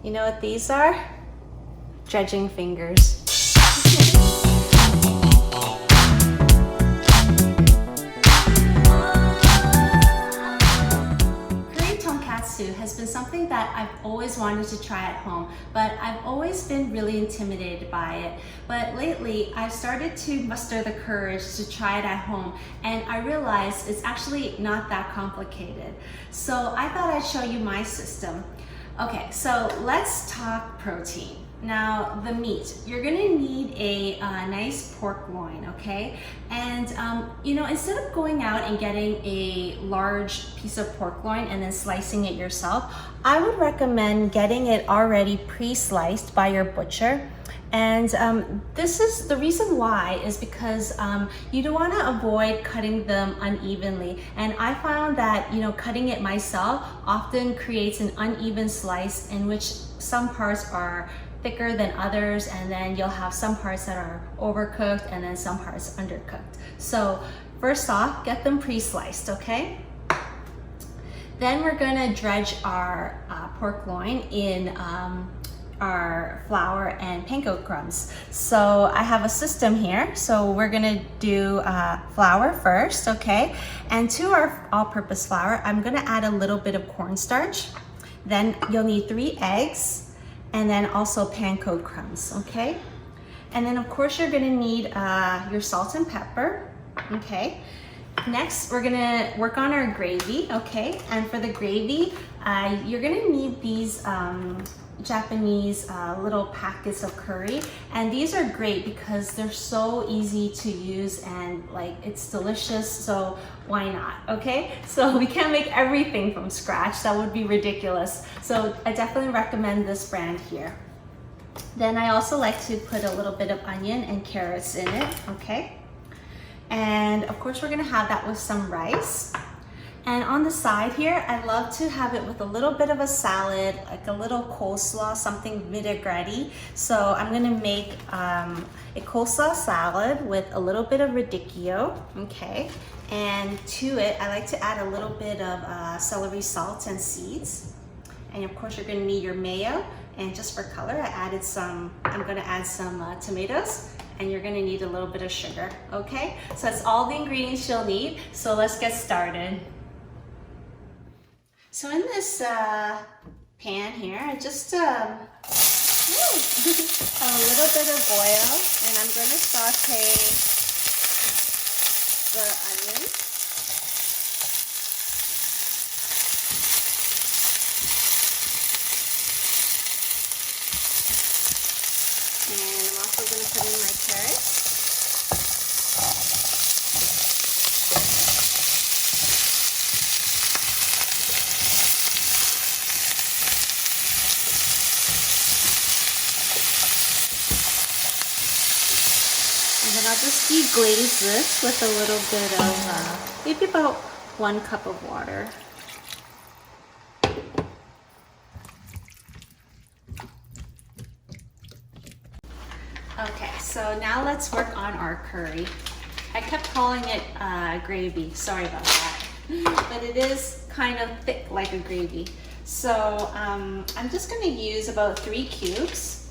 You know what these are? Dredging fingers. Tonkatsu has been something that I've always wanted to try at home, but I've always been really intimidated by it. But lately, I've started to muster the courage to try it at home, and I realized it's actually not that complicated. So I thought I'd show you my system. Okay, so let's talk protein. Now, the meat, you're gonna need a nice pork loin, okay? And you know, instead of going out and getting a large piece of pork loin and then slicing it yourself, I would recommend getting it already pre-sliced by your butcher. And this is the reason why is because you don't want to avoid cutting them unevenly. And I found that, you know, cutting it myself often creates an uneven slice in which some parts are thicker than others, and then you'll have some parts that are overcooked and then some parts undercooked. So first off, get them pre-sliced, okay? Then we're gonna dredge our pork loin in our flour and panko crumbs. So I have a system here. So we're gonna do flour first, okay? And to our all-purpose flour, I'm gonna add a little bit of cornstarch. Then you'll need 3 eggs, and then also panko crumbs, okay? And then of course you're gonna need your salt and pepper, okay? Next, we're gonna work on our gravy, okay? And for the gravy, you're gonna need these Japanese little packets of curry, and these are great because they're so easy to use and like it's delicious, so why not, okay? So we can't make everything from scratch, that would be ridiculous, so I definitely recommend this brand here. Then I also like to put a little bit of onion and carrots in it, okay? And of course we're gonna have that with some rice. And on the side here, I love to have it with a little bit of a salad, like a little coleslaw, something vinaigrette. So I'm gonna make a coleslaw salad with a little bit of radicchio, okay? And to it, I like to add a little bit of celery salt and seeds. And of course, you're gonna need your mayo. And just for color, I'm gonna add some tomatoes. And you're gonna need a little bit of sugar, okay? So that's all the ingredients you'll need. So let's get started. So in this pan here, I just have a little bit of oil, and I'm going to saute the onion. And I'm also going to put in my carrots. And then I'll just deglaze this with a little bit of, maybe about 1 cup of water. Okay, so now let's work on our curry. I kept calling it gravy, sorry about that. But it is kind of thick like a gravy. So I'm just gonna use about 3 cubes.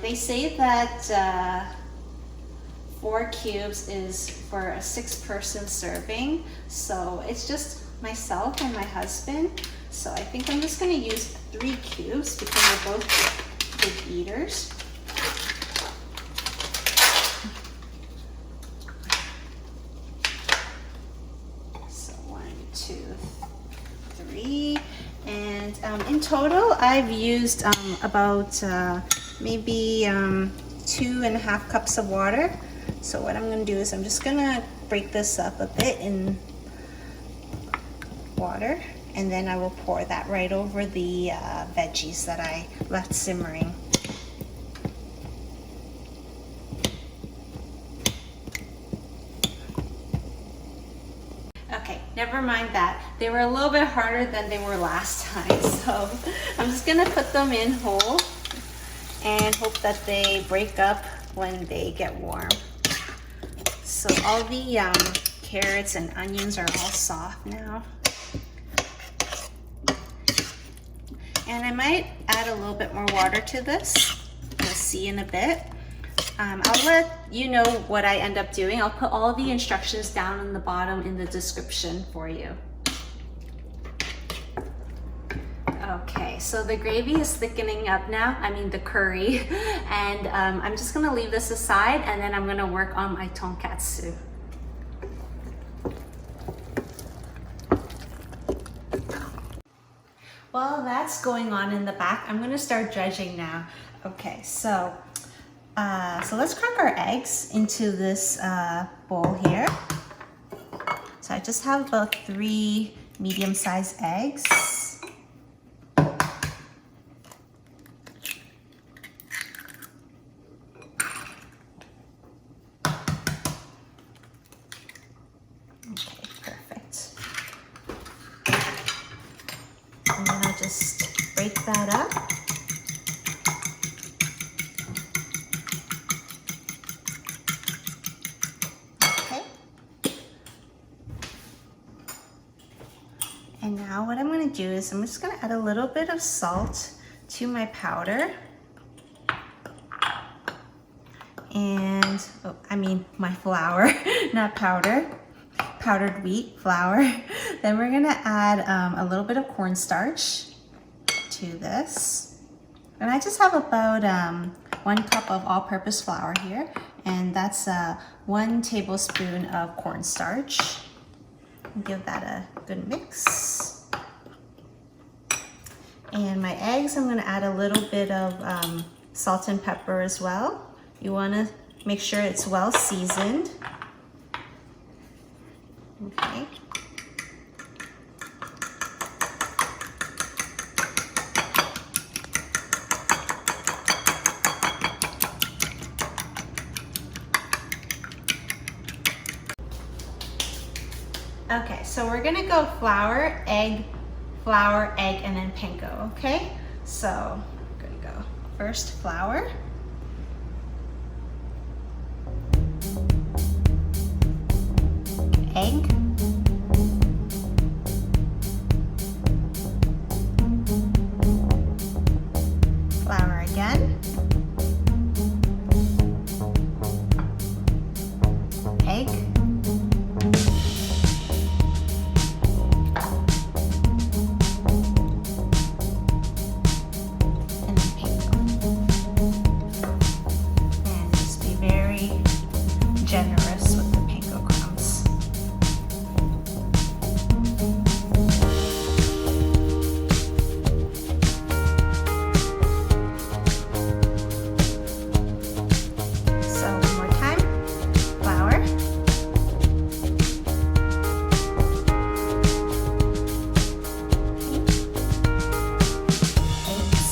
They say that 4 cubes is for a 6-person serving. So it's just myself and my husband. So I think I'm just gonna use 3 cubes because we're both big eaters. So 1, 2, 3. And in total, I've used about maybe 2.5 cups of water. So what I'm going to do is I'm just going to break this up a bit in water, and then I will pour that right over the veggies that I left simmering. Okay, never mind that. They were a little bit harder than they were last time, so I'm just going to put them in whole and hope that they break up when they get warm. So all the carrots and onions are all soft now. And I might add a little bit more water to this. We'll see in a bit. I'll let you know what I end up doing. I'll put all the instructions down in the bottom in the description for you. Okay, so the gravy is thickening up now, I mean the curry, and I'm just gonna leave this aside and then I'm gonna work on my tonkatsu. While that's going on in the back, I'm gonna start dredging now. Okay, so let's crack our eggs into this bowl here. So I just have about 3 medium-sized eggs. Okay, perfect. And then I'll just break that up. And now what I'm going to do is I'm just going to add a little bit of salt to my powder. And, oh, I mean my flour, not powder, powdered wheat flour. Then we're going to add a little bit of cornstarch to this. And I just have about 1 cup of all-purpose flour here. And that's 1 tablespoon of cornstarch. Give that a good mix. And my eggs, I'm going to add a little bit of salt and pepper as well. You want to make sure it's well seasoned. Okay. Okay, so we're gonna go flour, egg, and then panko, okay? So we're gonna go first flour. Egg. Flour again. Egg. Generous with the panko crumbs. So one more time, flour, eggs,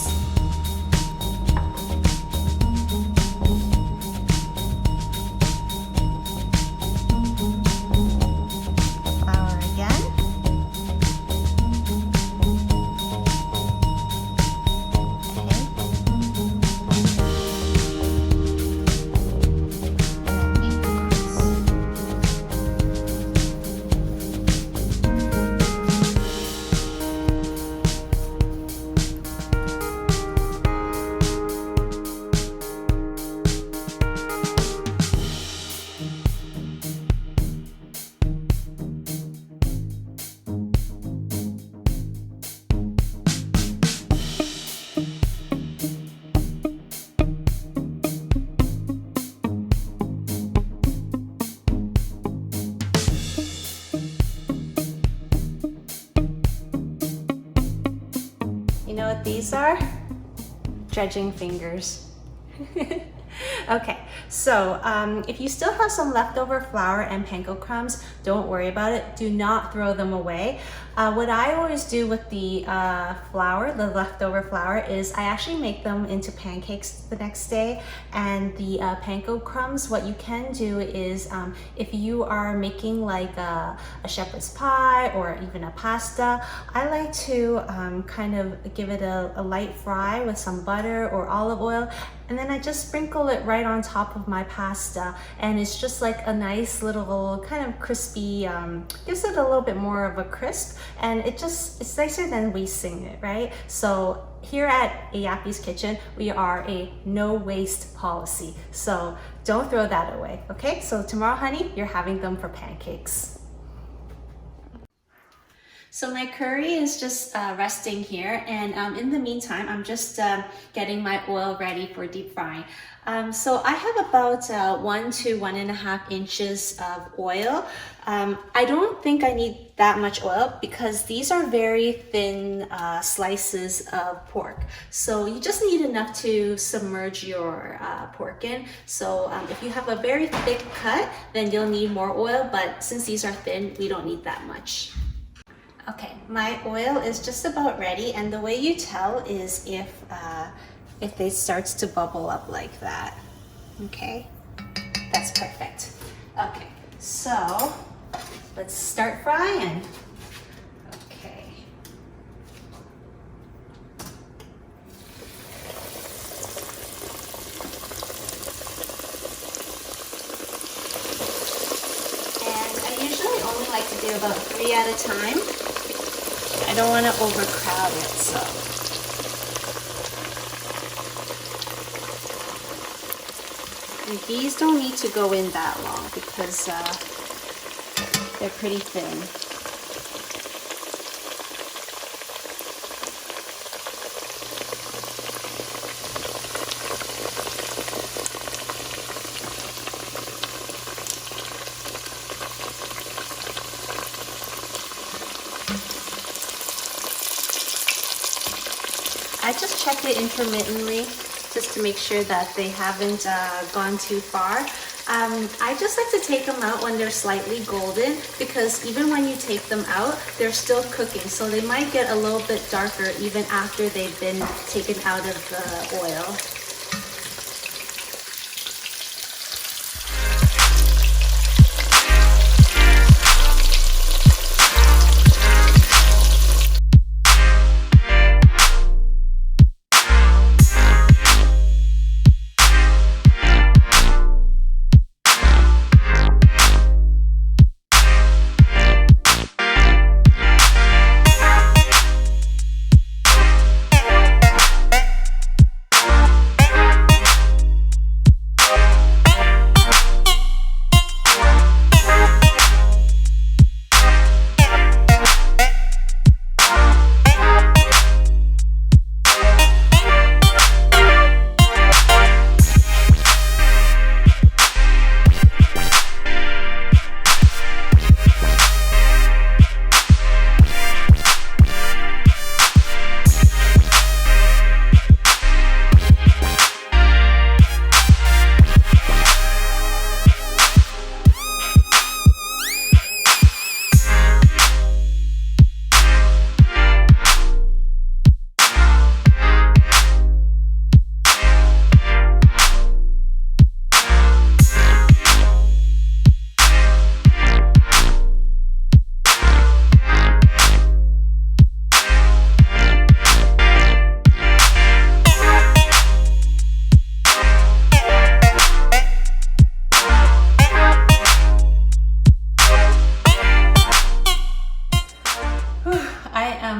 You know what these are? Dredging fingers. Okay, so if you still have some leftover flour and panko crumbs, don't worry about it. Do not throw them away. What I always do with the flour, the leftover flour, is I actually make them into pancakes the next day. And the panko crumbs, what you can do is if you are making like a shepherd's pie or even a pasta, I like to kind of give it a light fry with some butter or olive oil, and then I just sprinkle it right on top of my pasta, and it's just like a nice little kind of crispy, gives it a little bit more of a crisp. and it's nicer than wasting it, right? So here at a Yappie's Kitchen, we are a no waste policy. So don't throw that away, okay? So tomorrow, honey, you're having them for pancakes. So my curry is just resting here, and in the meantime, I'm just getting my oil ready for deep frying. So I have about 1 to 1.5 inches of oil. I don't think I need that much oil because these are very thin slices of pork. So you just need enough to submerge your pork in. So if you have a very thick cut, then you'll need more oil, but since these are thin, we don't need that much. Okay, my oil is just about ready, and the way you tell is if it starts to bubble up like that. Okay, that's perfect. Okay, so let's start frying. Okay. And I usually only like to do about 3 at a time. I don't want to overcrowd it, so. And these don't need to go in that long because they're pretty thin. I just check it intermittently just to make sure that they haven't gone too far. I just like to take them out when they're slightly golden because even when you take them out, they're still cooking. So they might get a little bit darker even after they've been taken out of the oil.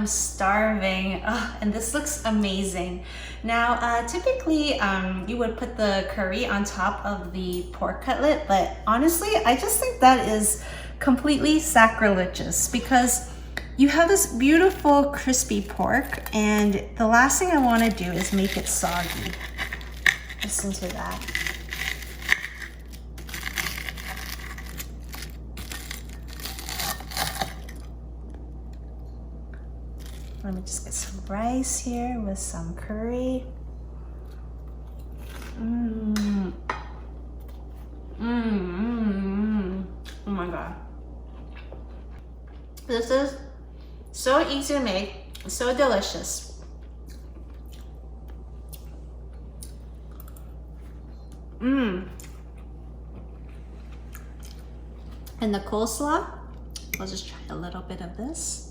Starving. Oh, and this looks amazing. Now typically you would put the curry on top of the pork cutlet, but honestly I just think that is completely sacrilegious because you have this beautiful crispy pork and the last thing I want to do is make it soggy. Listen to that. Let me just get some rice here with some curry. Oh my god. This is so easy to make, so delicious. And the coleslaw, I'll just try a little bit of this.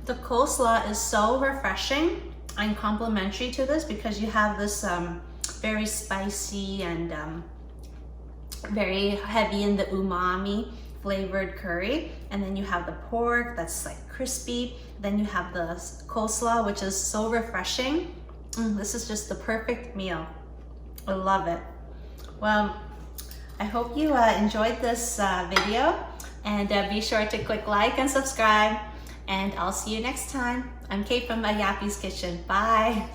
The coleslaw is so refreshing and complimentary to this because you have this very spicy and very heavy in the umami flavored curry. And then you have the pork that's like crispy. Then you have the coleslaw, which is so refreshing. This is just the perfect meal. I love it. Well, I hope you enjoyed this video, and be sure to click like and subscribe, and I'll see you next time. I'm Kate from Yappie's Kitchen. Bye.